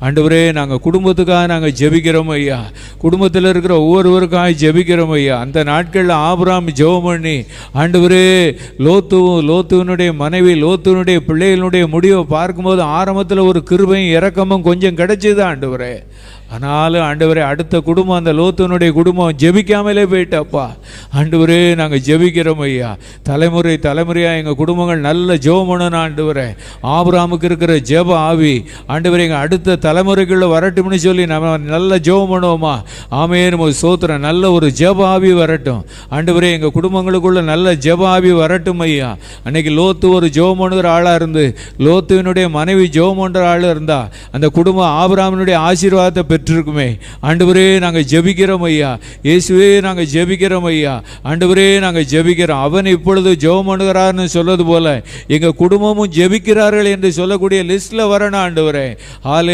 ஆண்டவரே நாங்கள் குடும்பத்துக்காக நாங்கள் ஜெபிக்கிறோம் ஐயா. குடும்பத்தில் இருக்கிற ஒவ்வொருவருக்காக ஜெபிக்கிறோம் ஐயா. அந்த நாட்களில் ஆபிரகாம் ஜெபம் பண்ணி ஆண்டவரே லோத்துவனுடைய மனைவி லோத்துவனுடைய பிள்ளைகளுடைய முடிவை பார்க்கும்போது ஆரம்பத்தில் ஒரு கிருபையும் இரக்கமும் கொஞ்சம் கிடைச்சது ஆண்டவரே. ஆனாலும் ஆண்டவரே அடுத்த குடும்பம் அந்த லோத்துவனுடைய குடும்பம் ஜெபிக்காமலே போயிட்டப்பா. ஆண்டவரே நாங்கள் ஜெபிக்கிறோம் ஐயா. தலைமுறையாக எங்கள் குடும்பங்கள் நல்ல ஜெபம் பண்ணணும் ஆண்டவரே. ஆபிரகாமுக்கு இருக்கிற ஜெப ஆவி ஆண்டவரே எங்கள் அடுத்த தலைமுறைக்குள்ள வரட்டும்னு சொல்லி நம்ம நல்ல ஜெபம் பண்ணுவோமா? ஆமென். சோத்திரம். நல்ல ஒரு ஜெப ஆவி வரட்டும் ஆண்டவரே. எங்கள் குடும்பங்களுக்குள்ள நல்ல ஜெப ஆவி வரட்டும் ஐயா. அன்னைக்கு லோத்து ஒரு ஜெபம் பண்ணுகிற ஆளாக இருந்து லோத்துவினுடைய மனைவி ஜெபம் பண்ணுற ஆள் இருந்தா அந்த குடும்பம் ஆபிரகாமினுடைய ஆசீர்வாதத்தை பெற்றிருக்குமே. ஆண்டவரே நாங்கள் ஜெபிக்கிறோம் ஐயா. இயேசுவே நாங்கள் ஜெபிக்கிறோம் ஐயா. ஆண்டவரே நாங்கள் ஜெபிக்கிறோம். அவன் இப்பொழுது ஜெபம் பண்ணுகிறார்னு சொல்வது போல எங்கள் குடும்பமும் ஜெபிக்கிறார்கள் என்று சொல்லக்கூடிய லிஸ்ட்ல வரணும் ஆண்டவரே. ஹல்லேலூயா.